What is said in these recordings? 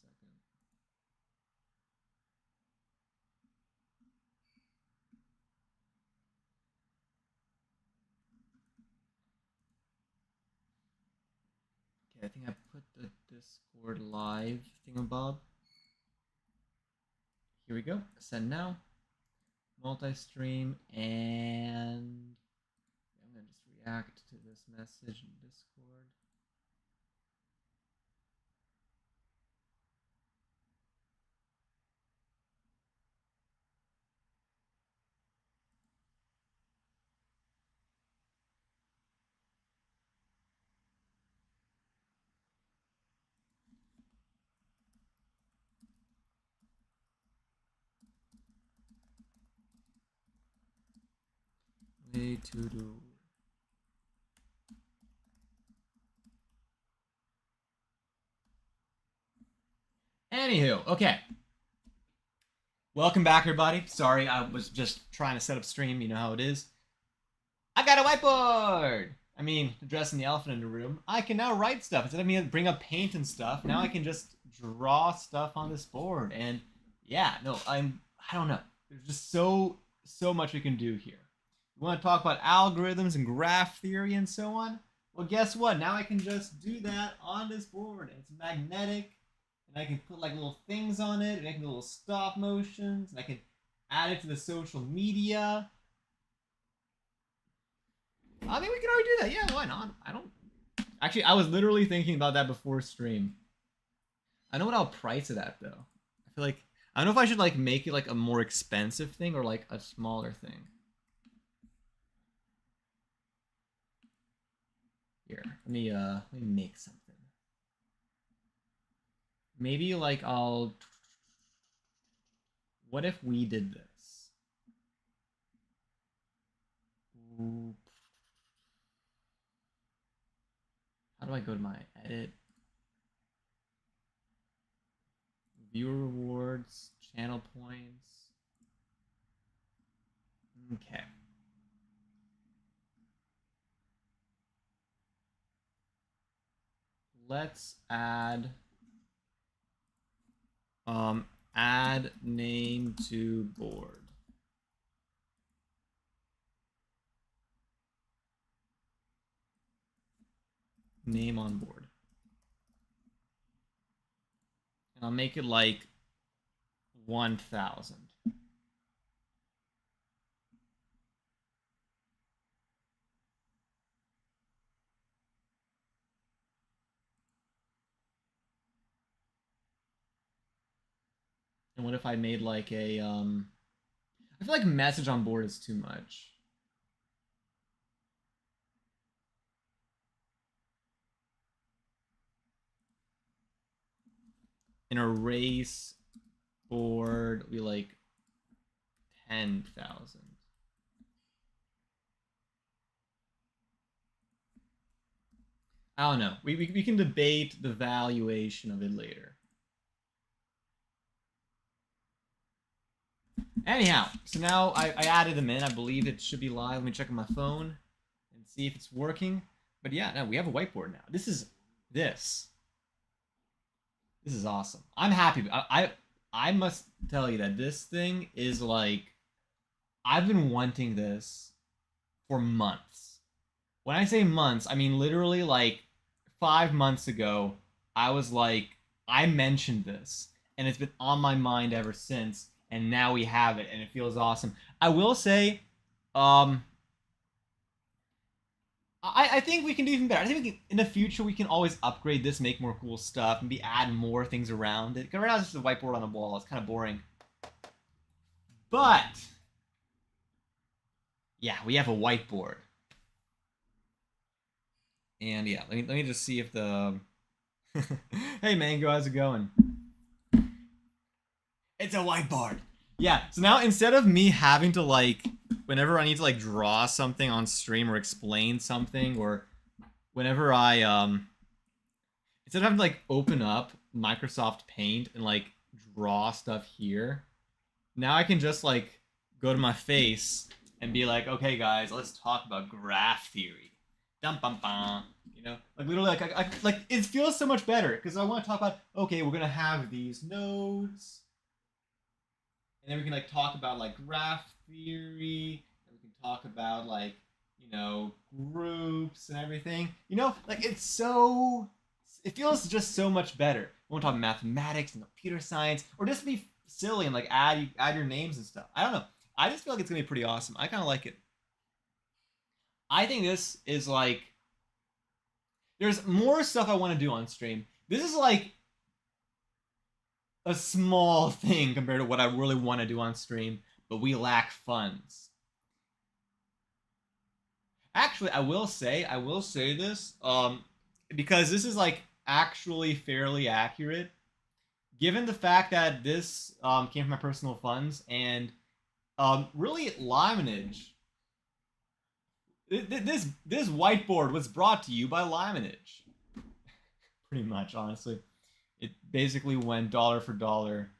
second. Okay, I think I put the Discord live thingamabob. Here we go. Send now. Multi-stream, and I'm gonna just react to this message in Discord. Way to do. Anywho, okay. Welcome back, everybody. Sorry, I was just trying to set up stream. You know how it is. I got a whiteboard! I mean, addressing the elephant in the room. I can now write stuff. Instead of me bring up paint and stuff, now I can just draw stuff on this board. And yeah, no, I don't know. There's just so much we can do here. We want to talk about algorithms and graph theory and so on. Well, guess what? Now I can just do that on this board. It's magnetic, and I can put like little things on it, and make little stop motions, and I can add it to the social media. I mean, we can already do that. Yeah, why not? I don't... Actually, I was literally thinking about that before stream. I know what I'll price it at, though. I feel like... I don't know if I should, like, make it, like, a more expensive thing or, like, a smaller thing. Here, let me make something. Maybe, like, I'll... What if we did this? Ooh. How do I go to my edit? Viewer rewards, channel points. Okay. Let's add add name to board. Name on board. And I'll make it like 1,000. And what if I made like a I feel like message on board is too much. In a race board, we like 10,000. I don't know. We can debate the valuation of it later. Anyhow, so now I added them in. I believe it should be live. Let me check on my phone and see if it's working. But yeah, no, we have a whiteboard now. This is awesome. I'm happy. I must tell you that this thing is like, I've been wanting this for months. When I say months, I mean literally like 5 months ago, I was like, I mentioned this, and it's been on my mind ever since. And now we have it, and it feels awesome. I will say, I think we can do even better. I think we can, in the future, we can always upgrade this, make more cool stuff, maybe add more things around it. Because right now it's just a whiteboard on a wall. It's kind of boring. But, yeah, we have a whiteboard. And yeah, let me just see if the... Hey, Mango, how's it going? It's a whiteboard. Yeah, so now instead of me having to, like, whenever I need to, like, draw something on stream or explain something, or whenever I, instead of having to, like, open up Microsoft Paint and, like, draw stuff here, now I can just, like, go to my face and be like, okay, guys, let's talk about graph theory. dum bum bum. You know, like literally, like it feels so much better because I want to talk about. Okay, we're gonna have these nodes, and then we can like talk about like graph theory, and we can talk about like groups and everything. Like it feels just so much better. We won't talk mathematics and computer science, or just be silly and like add your names and stuff. I don't know. I just feel like it's gonna be pretty awesome. I kind of like it. I think this is like there's more stuff I want to do on stream. This is like a small thing compared to what I really want to do on stream, but we lack funds. Actually, I will say this, because this is like actually fairly accurate, given the fact that this came from my personal funds and really Limonage. This whiteboard was brought to you by Limonage. Pretty much, honestly, it basically went dollar for dollar.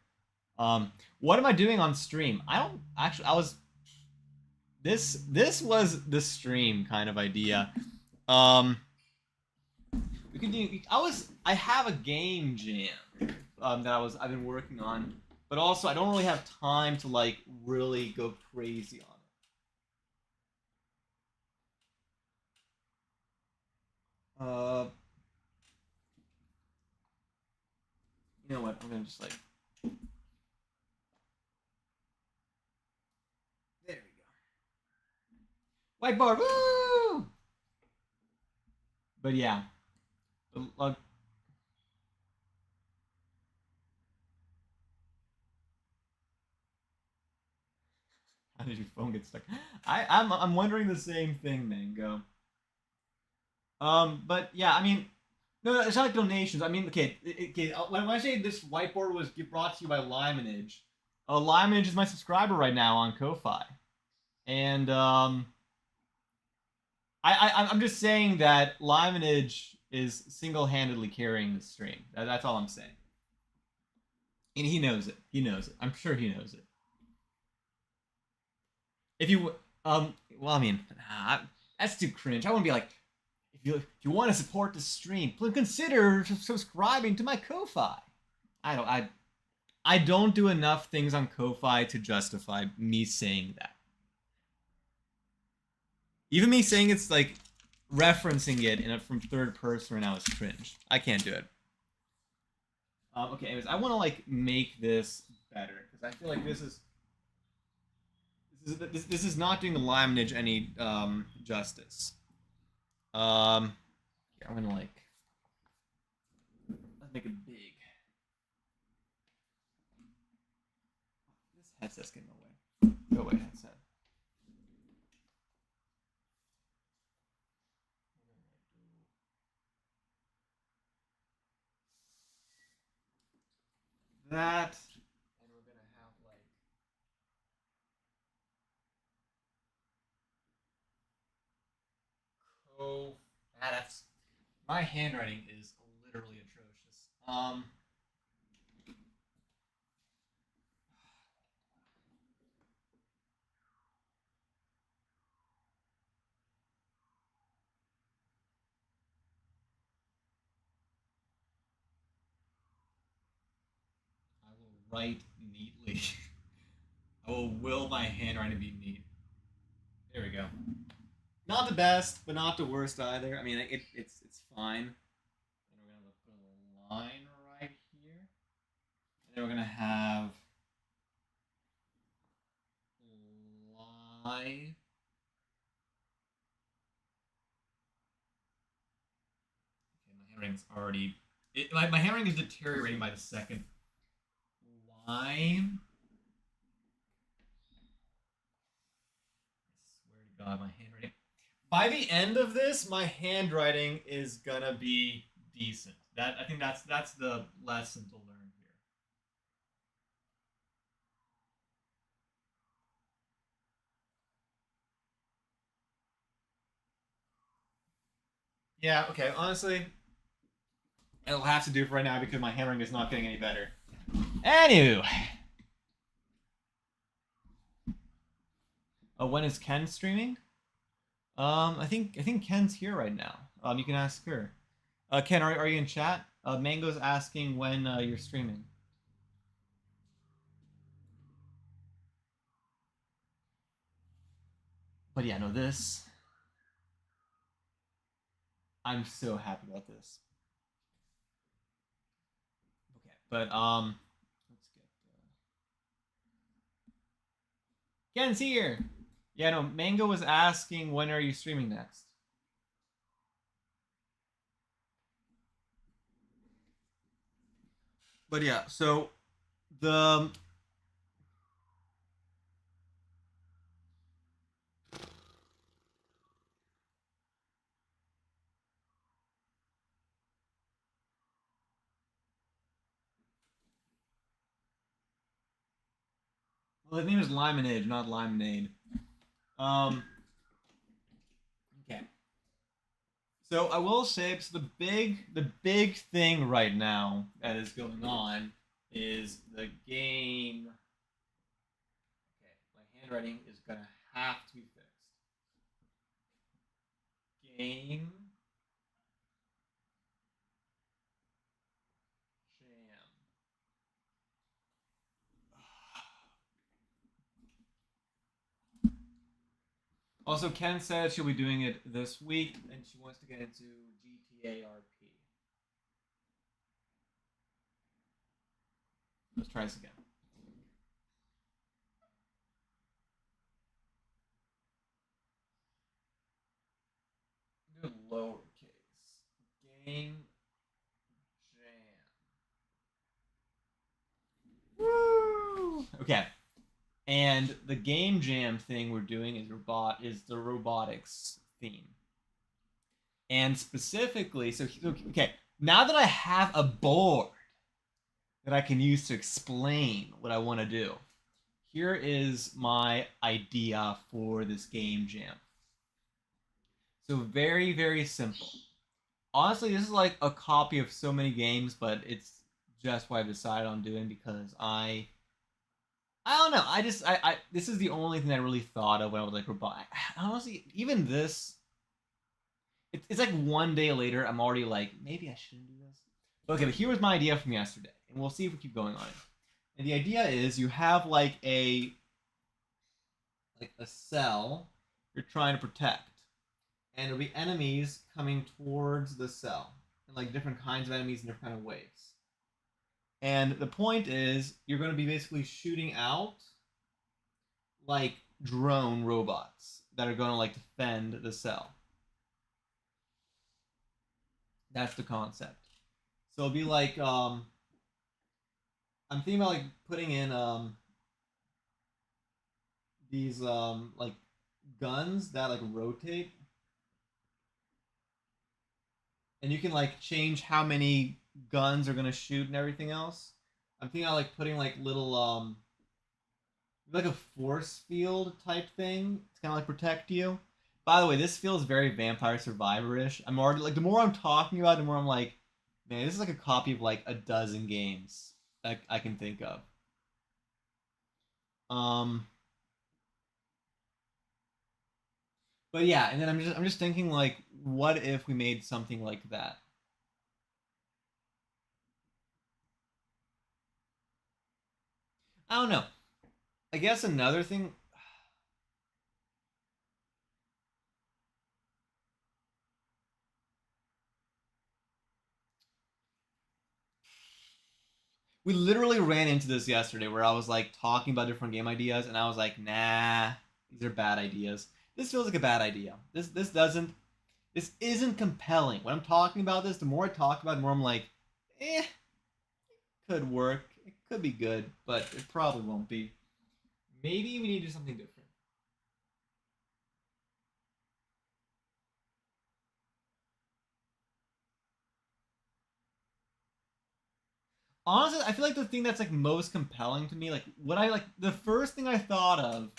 What am I doing on stream? I don't actually. This was the stream kind of idea. We could do. I have a game jam that I've been working on, but also I don't really have time to like really go crazy on it. You know what? I'm gonna just like. There we go. Whiteboard, woo! But yeah, how did your phone get stuck? I'm wondering the same thing, Mango. But yeah, I mean, no, it's not like donations. I mean, okay, when I say this whiteboard was brought to you by Limonage, Limonage is my subscriber right now on Ko-Fi, and I'm just saying that Limonage is single-handedly carrying the stream. That's all I'm saying, and he knows it. He knows it. I'm sure he knows it. If you well, I mean, that's too cringe. I wouldn't be like, if you want to support the stream, please consider subscribing to my Ko-Fi. I don't do enough things on Ko-Fi to justify me saying that. Even me saying it's like referencing it from third person right now is cringe. I can't do it. Okay, anyways, I want to like make this better because I feel like this is not doing the Limonage any justice. I'm gonna like let's make it big. This headset's getting away. Go away, headset. That, and we're gonna have like that's my handwriting is literally atrocious. I will write neatly. I will will my handwriting to be neat. There we go. Not the best, but not the worst either. I mean, it's fine. And we're gonna put a line right here, and then we're gonna have line. Okay, my handwriting's already. My handwriting is deteriorating by the second. Line. I swear to God, my handwriting. By the end of this, my handwriting is gonna be decent. I think that's the lesson to learn here. Yeah, okay, honestly, it'll have to do for right now because my handwriting is not getting any better. Anywho. When is Ken streaming? I think Ken's here right now. You can ask her. Ken, are you in chat? Mango's asking when you're streaming. But yeah, no, this. I'm so happy about this. Okay, but let's get Ken's here. Yeah, no, Mango was asking when are you streaming next. But yeah, so the well, his name is Limonade, not Limonade. Um, okay. So I will say, so the big thing right now that is going on is the game. Okay, my handwriting is gonna have to be fixed. Game Jam. Also, Ken said she'll be doing it this week, and she wants to get into GTA RP. Let's try this again. Do lowercase. Game Jam. Woo! Okay. And the game jam thing we're doing is the robotics theme. And specifically, so okay, now that I have a board that I can use to explain what I want to do, here is my idea for this game jam. So very, very simple. Honestly, this is like a copy of so many games, but it's just what I decided on doing because I don't know. I this is the only thing I really thought of when I was like robot. Honestly, even this, it's like one day later, I'm already like maybe I shouldn't do this. Okay, but here was my idea from yesterday, and we'll see if we keep going on it. And the idea is you have like a cell you're trying to protect, and there'll be enemies coming towards the cell, and like different kinds of enemies in different kind of waves. And the point is, you're going to be basically shooting out like drone robots that are going to like defend the cell. That's the concept. So it'll be like I'm thinking about like putting in these like guns that like rotate, and you can like change how many guns are gonna shoot and everything else. I'm thinking of like putting like little like a force field type thing to kind of like protect you. By the way, this feels very Vampire Survivor-ish. I'm already like the more I'm talking about, it, the more I'm like, man, this is like a copy of like a dozen games I can think of. Um, but yeah, and then I'm just thinking like, what if we made something like that? I don't know. I guess another thing we literally ran into this yesterday where I was like talking about different game ideas and I was like, nah, these are bad ideas. This feels like a bad idea. This isn't compelling. When I'm talking about this, the more I talk about it, the more I'm like, could work. It could be good, but it probably won't be. Maybe we need to do something different. Honestly, I feel like the thing that's like most compelling to me, like what I like the first thing I thought of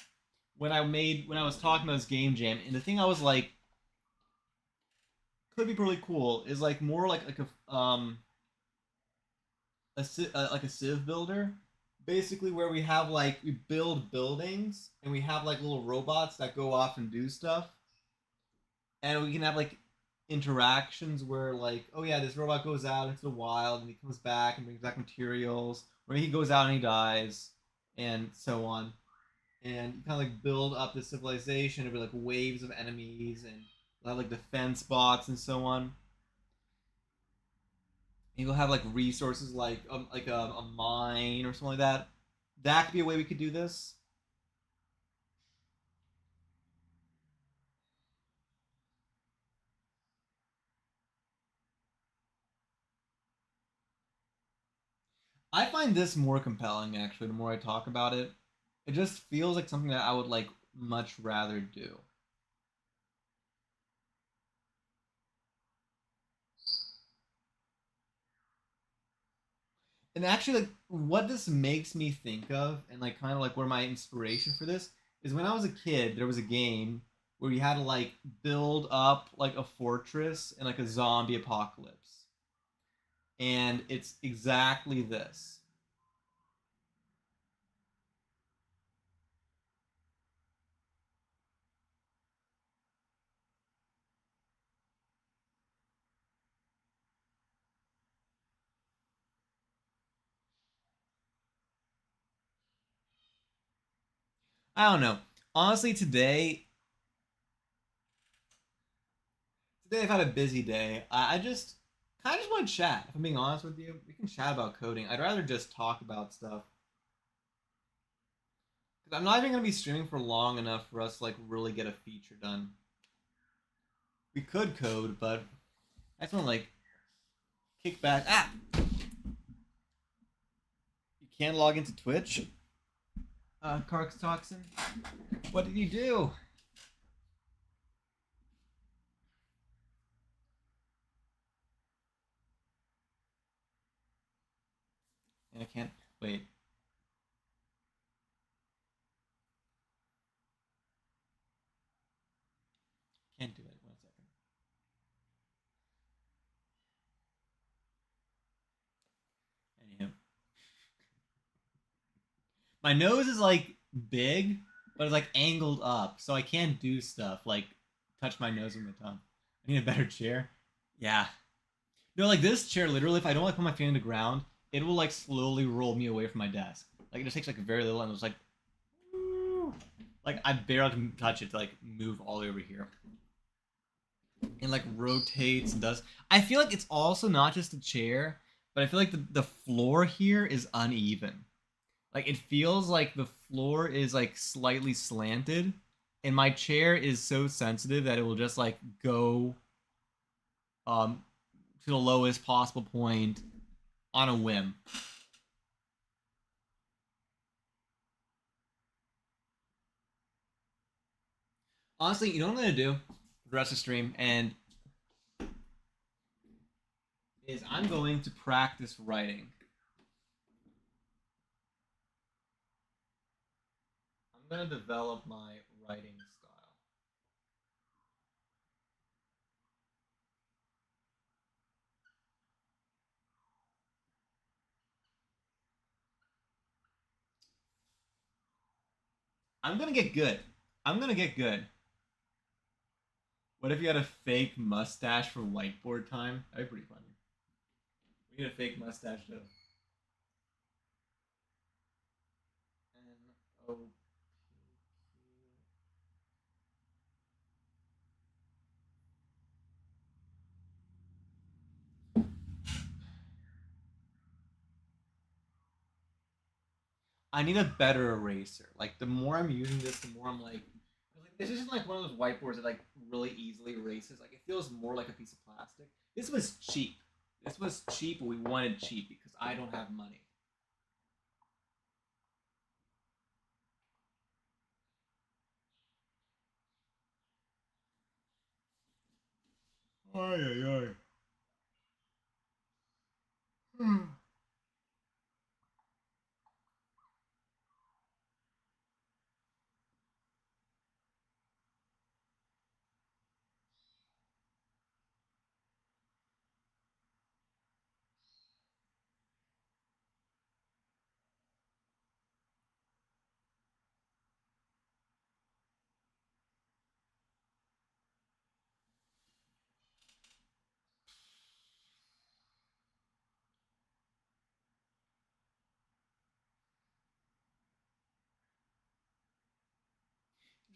when I was talking about this game jam, and the thing I was like could be really cool is like more like like a civ builder, basically where we have like we build buildings and we have like little robots that go off and do stuff. and we can have like interactions where like, oh yeah, this robot goes out into the wild and he comes back and brings back materials, or he goes out and he dies, and so on. And you kind of like build up the civilization over like waves of enemies and like defense bots and so on. And you'll have like resources like a mine or something like that. That could be a way we could do this. I find this more compelling actually. The more I talk about it, it just feels like something that I would like much rather do. And actually, like what this makes me think of, and like kind of like where my inspiration for this is when I was a kid. There was a game where you had to like build up like a fortress in like a zombie apocalypse, and it's exactly this. I don't know. Honestly, today I've had a busy day. I just kind of just want to chat. If I'm being honest with you, we can chat about coding. I'd rather just talk about stuff because I'm not even gonna be streaming for long enough for us to like really get a feature done. We could code, but I just want to like kick back. Ah, you can't log into Twitch. Kark's Toxin. What did you do? And I can't wait. Can't do it. 1 second. Anyhow, my nose is like big, but it's like angled up, so I can't do stuff like touch my nose with my tongue. I need a better chair. Yeah. No, like this chair, literally, if I don't like put my feet on the ground, it will like slowly roll me away from my desk. Like it just takes like very little, and it's like I barely can touch it to like move all the way over here. And like rotates and does. I feel like it's also not just a chair, but I feel like the floor here is uneven. Like it feels like the floor is like slightly slanted, and my chair is so sensitive that it will just like go um to the lowest possible point on a whim. Honestly, you know what I'm gonna do for the rest of the stream, and is I'm going to practice writing. I'm gonna develop my writing style. I'm gonna get good. I'm gonna get good. What if you had a fake mustache for whiteboard time? That'd be pretty funny. We need a fake mustache though. N-O. I need a better eraser. Like the more I'm using this, the more I'm like, this isn't like one of those whiteboards that like really easily erases. Like it feels more like a piece of plastic. This was cheap. This was cheap. We wanted cheap because I don't have money. Ay ay ay.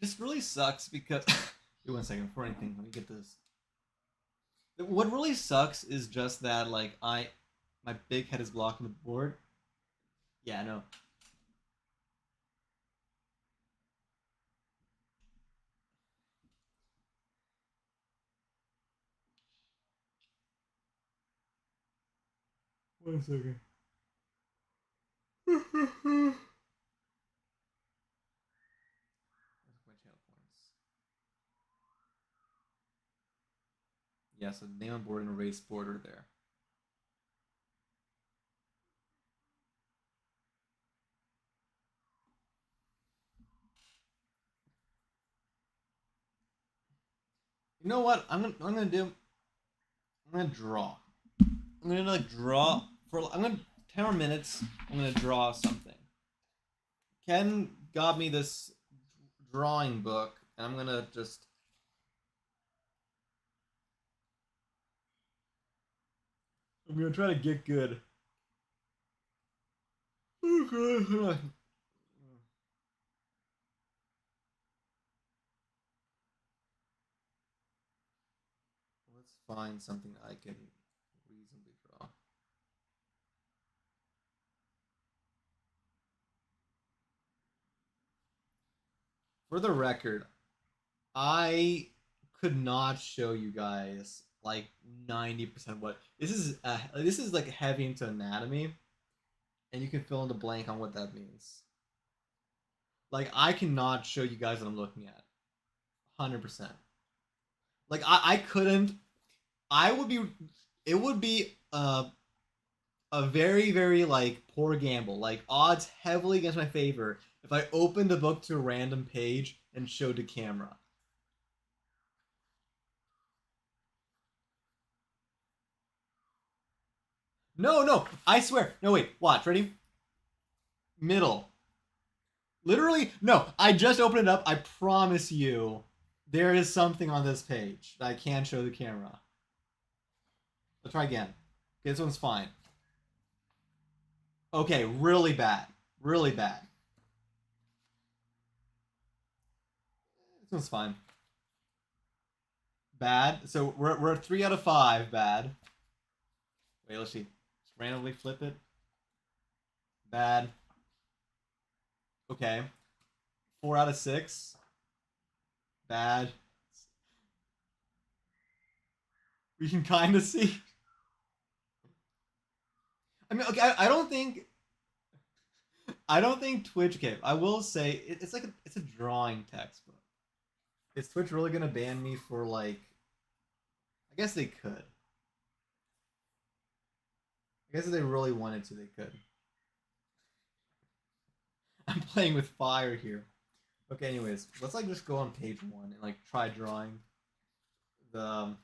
This really sucks because. Wait 1 second before anything. Let me get this. What really sucks is just that like my big head is blocking the board. Yeah, I know. 1 second. Where's my channel points? Yeah, so name on board and erase board are there. You know what? I'm gonna draw. I'm gonna like draw for I'm gonna 10 more minutes. I'm gonna draw something. Ken got me this drawing book, and I'm gonna just. I'm gonna try to get good. Let's find something I can reasonably draw. For the record, I could not show you guys like 90% what this is. This is like heavy into anatomy, and you can fill in the blank on what that means. Like I cannot show you guys what I'm looking at. 100%. Like I couldn't. I would be. It would be a very very like poor gamble. Like odds heavily against my favor if I opened the book to a random page and showed the camera. No, no, I swear. No, wait, watch. Ready? Middle. Literally, no. I just opened it up. I promise you, there is something on this page that I can show the camera. Let's try again. Okay, this one's fine. Okay, really bad. Really bad. This one's fine. Bad. So we're 3 out of 5 bad. Wait, let's see. Just randomly flip it. Bad. Okay. 4 out of 6. Bad. We can kind of see. I mean, okay, I don't think. I don't think Twitch. Okay, I will say it's like it's a drawing textbook. Is Twitch really gonna ban me for like? I guess they could. I guess if they really wanted to, they could. I'm playing with fire here. Okay, anyways, let's like just go on page 1 and like try drawing the.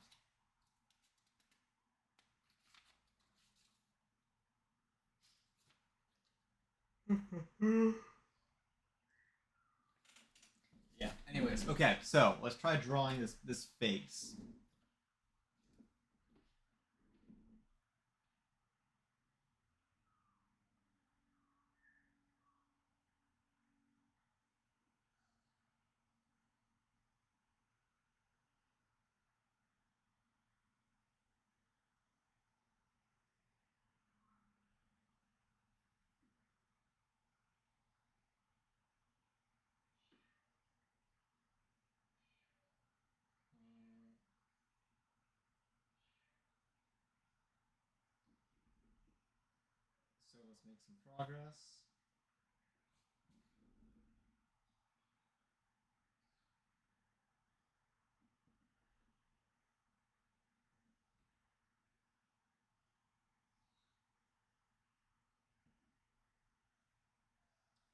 Yeah. Anyways, okay, so let's try drawing this face. So let's make some progress.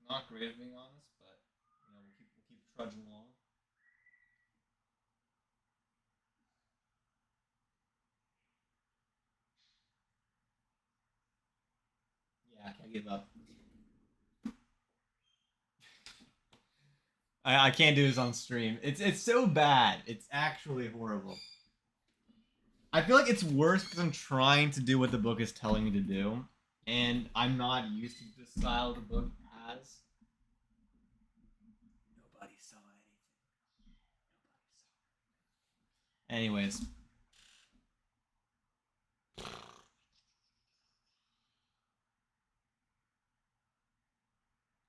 Not great at being honest, but we'll keep trudging along. Yeah, I can't give up. I can't do this on stream. It's so bad. It's actually horrible. I feel like it's worse because I'm trying to do what the book is telling me to do, and I'm not used to the style the book has. Nobody saw anything. Anyways.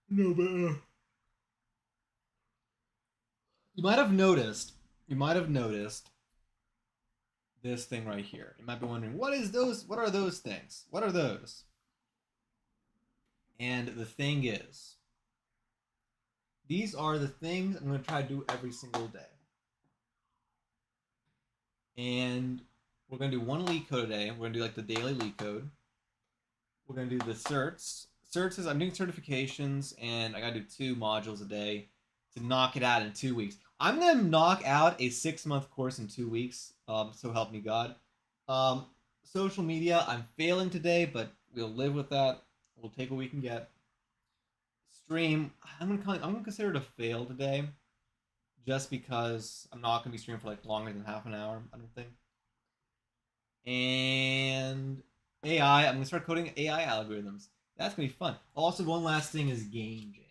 No, but you might have noticed. You might have noticed this thing right here. You might be wondering, what is those? What are those things? What are those? And the thing is, these are the things I'm going to try to do every single day. And we're going to do one leak code today. We're going to do like the daily leak code. We're going to do the certs. Certs is I'm doing certifications, and I got to do 2 modules a day to knock it out in 2 weeks. I'm going to knock out a 6-month course in 2 weeks. So help me God. Social media, I'm failing today, but we'll live with that. We'll take what we can get. Stream, I'm gonna consider it a fail today, just because I'm not gonna be streaming for like longer than half an hour. I don't think. And AI, I'm gonna start coding AI algorithms. That's gonna be fun. Also, one last thing is game jams.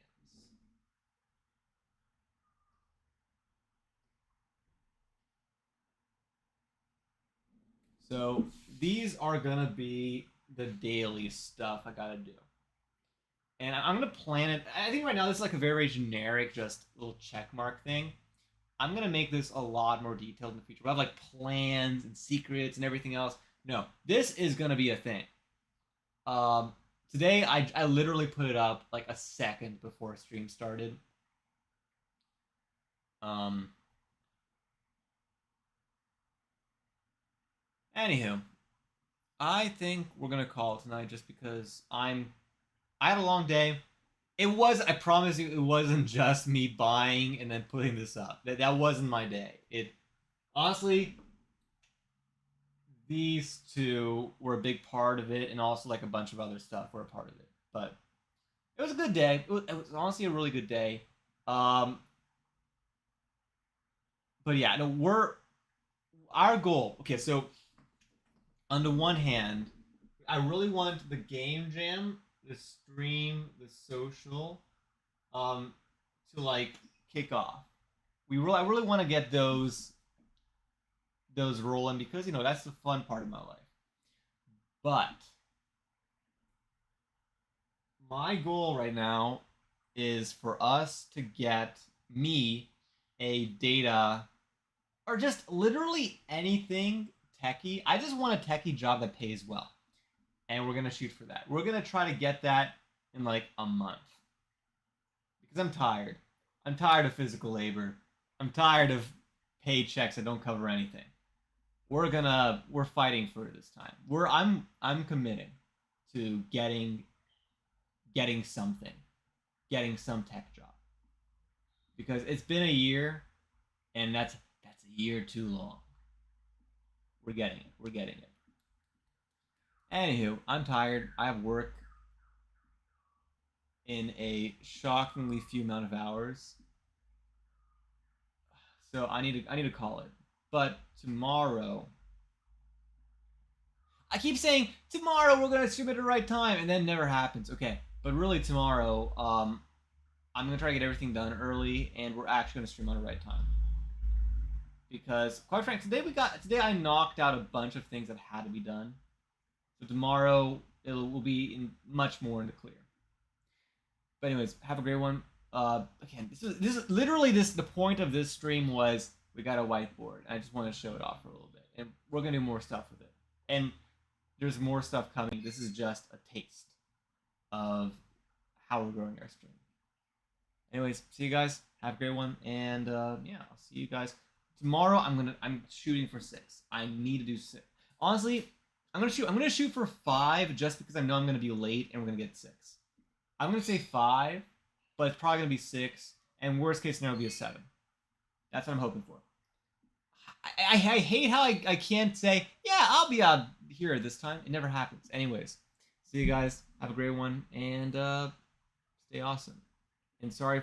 So these are gonna be the daily stuff I gotta do. And I'm gonna plan it. I think right now this is like a very generic, just little check mark thing. I'm gonna make this a lot more detailed in the future. We'll have like plans and secrets and everything else. No, this is gonna be a thing. Today I literally put it up like a second before stream started. Anywho, I think we're gonna call it tonight just because I had a long day. I promise you, it wasn't just me buying and then putting this up. That wasn't my day. It honestly, these two were a big part of it, and also like a bunch of other stuff were a part of it. But it was a good day. It was honestly a really good day. But yeah, no, our goal. Okay, so on the one hand, I really want the game jam, the stream, the social, to like kick off. I really want to get those rolling because that's the fun part of my life. But my goal right now is for us to get me a data or just literally anything techie. I just want a techie job that pays well. And we're going to shoot for that. We're going to try to get that in like a month. Because I'm tired. I'm tired of physical labor. I'm tired of paychecks that don't cover anything. We're fighting for it this time. I'm committing to getting something. Getting some tech job. Because it's been a year, and that's a year too long. We're getting it. Anywho, I'm tired. I have work in a shockingly few amount of hours. So I need to call it. But tomorrow, I keep saying tomorrow we're gonna stream at the right time, and then it never happens. Okay, but really tomorrow, I'm gonna try to get everything done early, and we're actually gonna stream on the right time. Because quite frankly, today I knocked out a bunch of things that had to be done. So tomorrow it will be much more in the clear. But anyways, have a great one. Again, this is literally the point of this stream was we got a whiteboard. I just want to show it off for a little bit, and we're gonna do more stuff with it. And there's more stuff coming. This is just a taste of how we're growing our stream. Anyways, see you guys. Have a great one, and yeah, I'll see you guys tomorrow. I'm shooting for 6. I need to do 6. Honestly, I'm gonna shoot for 5 just because I know I'm gonna be late and we're gonna get 6. I'm gonna say 5, but it's probably gonna be 6, and worst case scenario will be a 7. That's what I'm hoping for. I hate how I can't say, yeah, I'll be out here this time. It never happens. Anyways, see you guys. Have a great one, and stay awesome. And sorry for